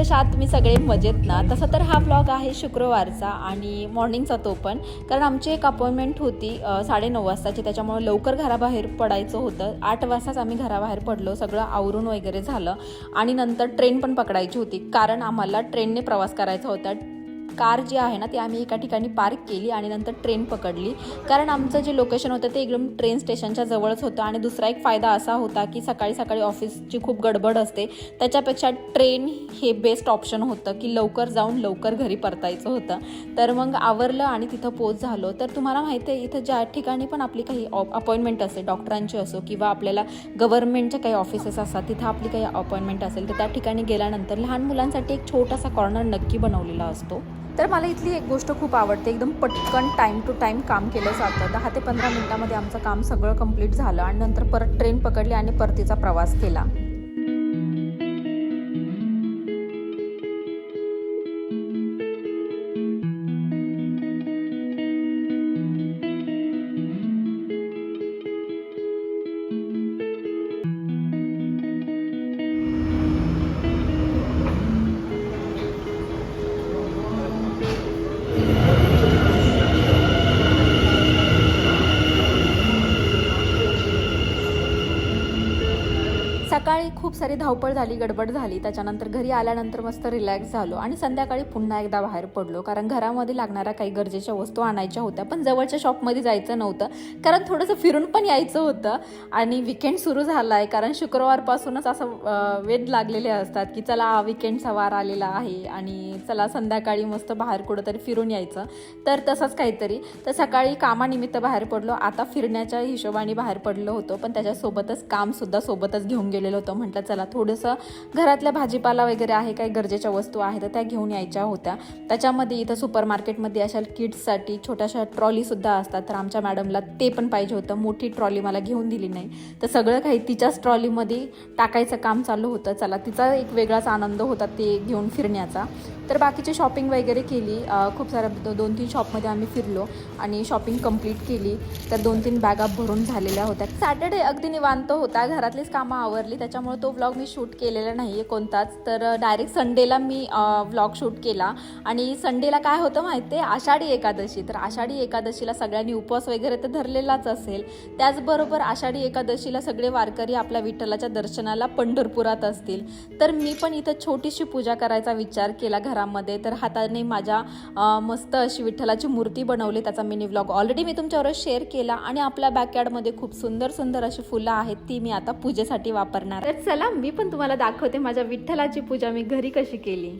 कशा आहात तुम्ही सगळे मजेत ना? तसं तर हा व्लॉग आहे शुक्रवारचा आणि मॉर्निंगचा तो पण, कारण आमची एक अपॉइंटमेंट होती 9:30 वाजताची, त्याच्यामुळे लवकर घराबाहेर पडायचं होतं. 8 वाजताच आम्ही घराबाहेर पडलो, सगळं आवरून वगैरे झालं आणि नंतर ट्रेन पण पकडायची होती, कारण आम्हाला ट्रेनने प्रवास करायचा होता. कार जी आहे ना ती आम्ही एका ठिकाणी पार्क केली आणि नंतर ट्रेन पकडली, कारण आमचं जे लोकेशन होतं ते एकदम ट्रेन स्टेशनच्या जवळच होतं. आणि दुसरा एक फायदा असा होता की सकाळी सकाळी ऑफिसची खूप गडबड असते, त्याच्यापेक्षा ट्रेन हे बेस्ट ऑप्शन होतं की लवकर जाऊन लवकर घरी परतायचं होतं. तर मग आवरलं आणि तिथं पोच झालो. तर तुम्हाला माहिती आहे इथं ज्या ठिकाणी पण आपली काही अपॉइंटमेंट असेल, डॉक्टरांची असो किंवा आपल्याला गव्हर्नमेंटचे काही ऑफिसेस असतात, तिथं आपली काही अपॉइंटमेंट असेल तर त्या ठिकाणी गेल्यानंतर लहान मुलांसाठी एक छोटासा कॉर्नर नक्की बनवलेला असतो. तर मला इथली एक गोष्ट खूप आवडते, एकदम पटकन टाईम टू टाईम काम केलं जातं. 10 ते 15 मिनिटामध्ये आमचं काम सगळं कंप्लीट झालं आणि नंतर परत ट्रेन पकडली आणि परतीचा प्रवास केला. सकाळी खूप सारी धावपळ झाली, गडबड झाली. त्याच्यानंतर घरी आल्यानंतर मस्त रिलॅक्स झालो आणि संध्याकाळी पुन्हा एकदा बाहेर पडलो, कारण घरामध्ये लागणाऱ्या काही गरजेच्या वस्तू आणायच्या होत्या. पण जवळच्या शॉपमध्ये जायचं नव्हतं, कारण थोडंसं फिरून पण यायचं होतं. आणि विकेंड सुरू झाला आहे, कारण शुक्रवारपासूनच असं वेध लागलेले असतात की चला विकेंडचा वार आलेला आहे आणि चला संध्याकाळी मस्त बाहेर कुठंतरी फिरून यायचं. तर तसंच काहीतरी. तर सकाळी कामानिमित्त बाहेर पडलो, आता फिरण्याच्या हिशोबाने बाहेर पडलो होतो, पण त्याच्यासोबतच कामसुद्धा सोबतच घेऊन गेलेलो होतं. म्हटलं चला थोडंसं घरातल्या भाजीपाला वगैरे आहे, काही गरजेच्या वस्तू आहेत तर त्या घेऊन यायच्या होत्या. त्याच्यामध्ये इथं सुपर मार्केटमध्ये अशा किड्ससाठी छोट्याशा ट्रॉलीसुद्धा असतात, तर आमच्या मॅडमला ते पण पाहिजे होतं. मोठी ट्रॉली मला घेऊन दिली नाही, तर सगळं काही तिच्याच ट्रॉलीमध्ये टाकायचं काम चालू होतं. चला तिचा एक वेगळाच आनंद होता ते घेऊन फिरण्याचा. तर बाकीची शॉपिंग वगैरे केली, खूप साऱ्या 2-3 शॉपमध्ये आम्ही फिरलो आणि शॉपिंग कंप्लीट केली. तर 2-3 बॅगा भरून झालेल्या होत्या. सॅटर्डे अगदी निवांत होता, घरातलीच कामं आवरली, त्याच्यामुळे तो व्लॉग मी शूट केलेला नाही आहे कोणताच. तर डायरेक्ट संडेला मी व्लॉग शूट केला. आणि संडेला काय होतं माहिती आहे, आषाढी एकादशी. तर आषाढी एकादशीला सगळ्यांनी उपवास वगैरे तर धरलेलाच असेल, त्याचबरोबर आषाढी एकादशीला सगळे वारकरी आपल्या विठ्ठलाच्या दर्शनाला पंढरपुरात असतील. तर मी पण इथं छोटीशी पूजा करायचा विचार केला घरामध्ये. तर हाताने माझ्या मस्त अशी विठ्ठलाची मूर्ती बनवली, त्याचा मिनी व्लॉग ऑलरेडी मी तुमच्यावर शेअर केला. आणि आपल्या बॅकयार्डमध्ये खूप सुंदर सुंदर अशी फुलं आहेत, ती मी आता पूजेसाठी वापरणार. तर चला मी पण तुम्हाला दाखवते माझ्या विठ्ठलाची पूजा मी घरी कशी केली.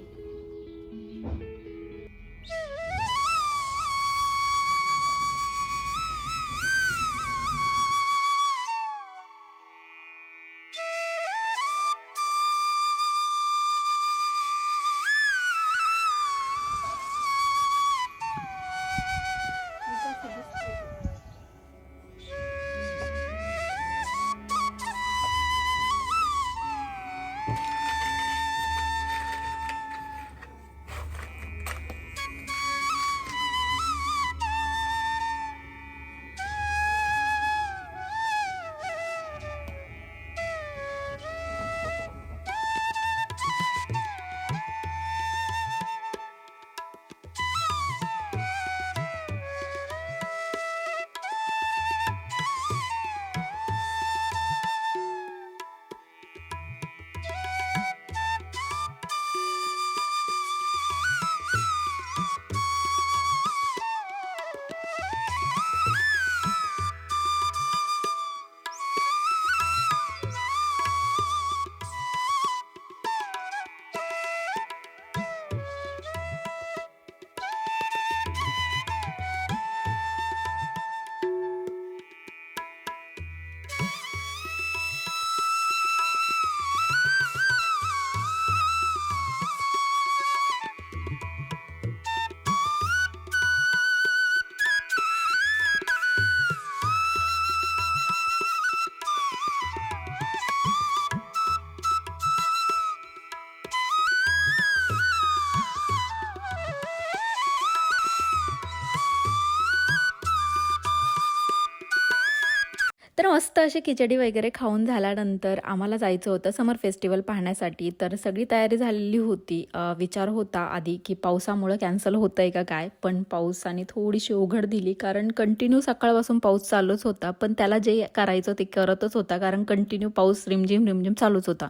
तर मस्त अशी खिचडी वगैरे खाऊन झाल्यानंतर आम्हाला जायचं होतं समर फेस्टिवल पाहण्यासाठी. तर सगळी तयारी झालेली होती. विचार होता आधी की पावसामुळं कॅन्सल होतं आहे का काय, पण पावसाने थोडीशी उघड दिली कारण कंटिन्यू सकाळपासून पाऊस चालूच होता. पण त्याला जे करायचं ते करतच होता कारण कंटिन्यू पाऊस रिमझिम रिमझिम चालूच होता.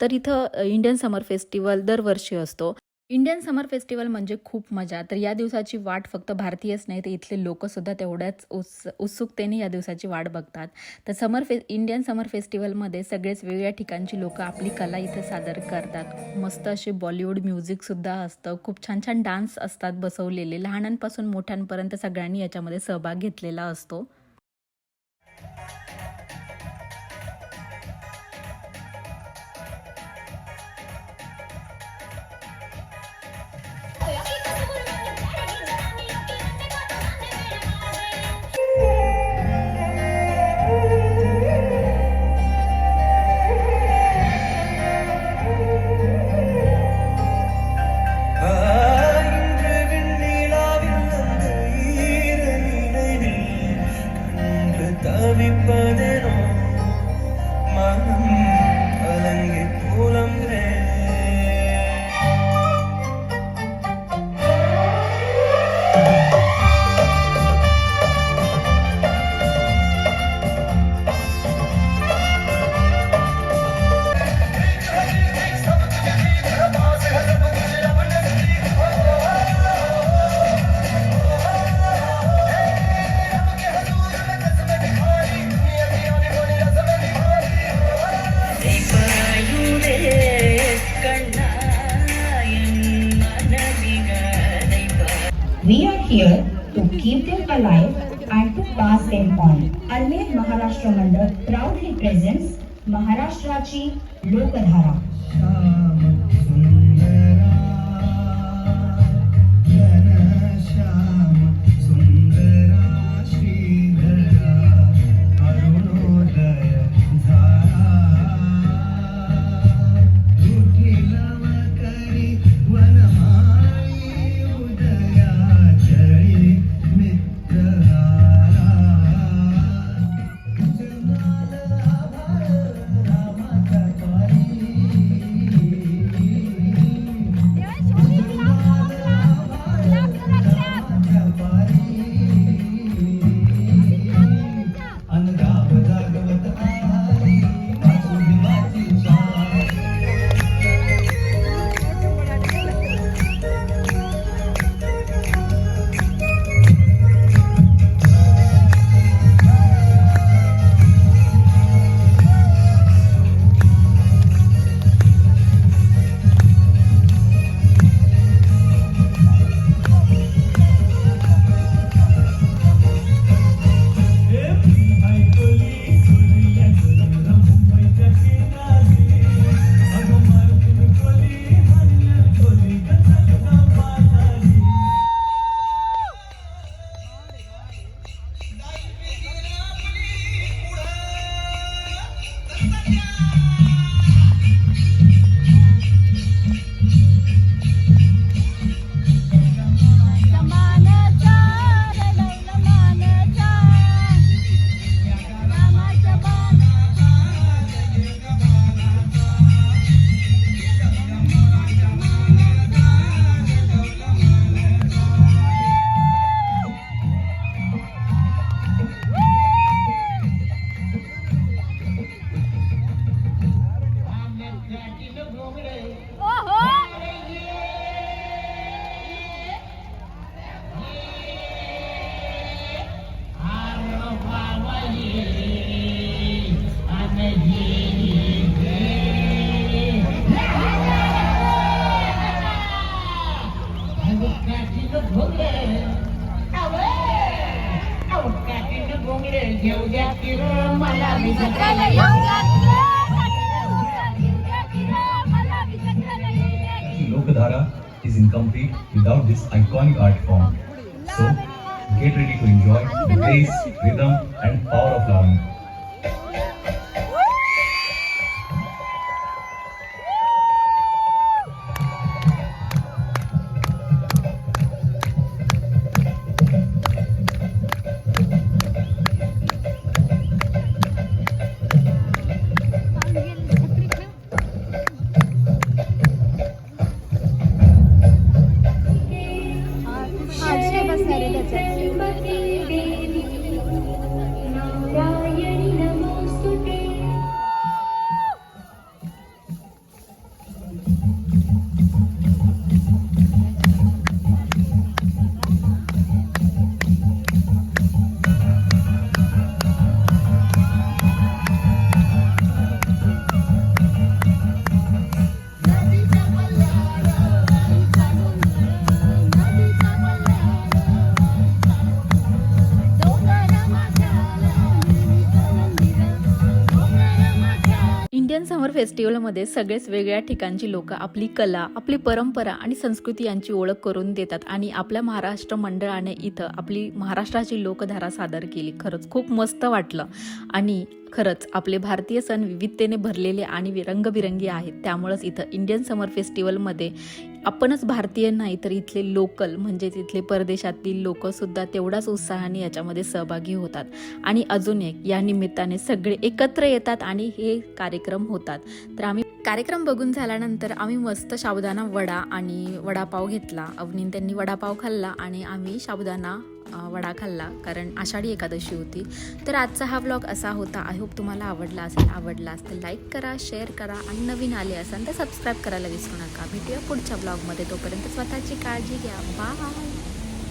तर इथं इंडियन समर फेस्टिवल दरवर्षी असतो. इंडियन समर फेस्टिवल म्हणजे खूप मजा. तर या दिवसाची वाट फक्त भारतीयच नाही, तर इथले लोकंसुद्धा तेवढ्याच उत्सुकतेने या दिवसाची वाट बघतात. तर इंडियन समर फेस्टिवलमध्ये सगळेच वेगवेगळ्या ठिकाणची लोकं आपली कला इथे सादर करतात. मस्त असे बॉलिवूड म्युझिकसुद्धा असतं. खूप छान छान डान्स असतात बसवलेले. लहानांपासून मोठ्यांपर्यंत सगळ्यांनी याच्यामध्ये सहभाग घेतलेला असतो. We are here to keep them alive and to pass them on. Almer Maharashtra Mandal proudly presents Maharashtrachi Lokadhara. Lokadhara is incomplete without this iconic art form. So, get ready to enjoy the grace, rhythm, and power of Lavanya. त्र्यंबके देवी नारायणी नमोस्तुते. Indian समर फेस्टिवलमध्ये सगळेच वेगळ्या ठिकाणची लोक आपली कला, आपली परंपरा आणि संस्कृती यांची ओळख करून देतात आणि आपल्या महाराष्ट्र मंडळाने इथं आपली महाराष्ट्राची लोकधारा सादर केली. खरंच खूप मस्त वाटलं आणि खरंच आपले भारतीय सण विविधतेने भरलेले आणि रंगबिरंगी आहेत. त्यामुळंच इथं इंडियन समर फेस्टिवलमध्ये आपणच भारतीय नाही तर इथले लोकल म्हणजेच इथले परदेशातील लोकसुद्धा तेवढाच उत्साहाने याच्यामध्ये सहभागी होतात. आणि अजून एक या निमित्ताने सगळे एकत्र येतात आणि हे कार्यक्रम होतात. तर आम्ही कार्यक्रम बघून झाल्यानंतर आम्ही मस्त साबुदाणा वडा आणि वडापाव घेतला. अवनीन त्यांनी वडापाव खाल्ला आणि आम्ही साबुदाणा वडा खाल्ला कारण आषाढी एकादशी होती. तर आजचा हा व्लॉग असा होता. आय होप तुम्हाला आवडला असेल लाईक करा, शेअर करा आणि नवीन आले असाल तर सबस्क्राईब करायला विसरू नका. भेटूया पुढच्या व्लॉगमध्ये. तोपर्यंत स्वतःची काळजी घ्या. बाय.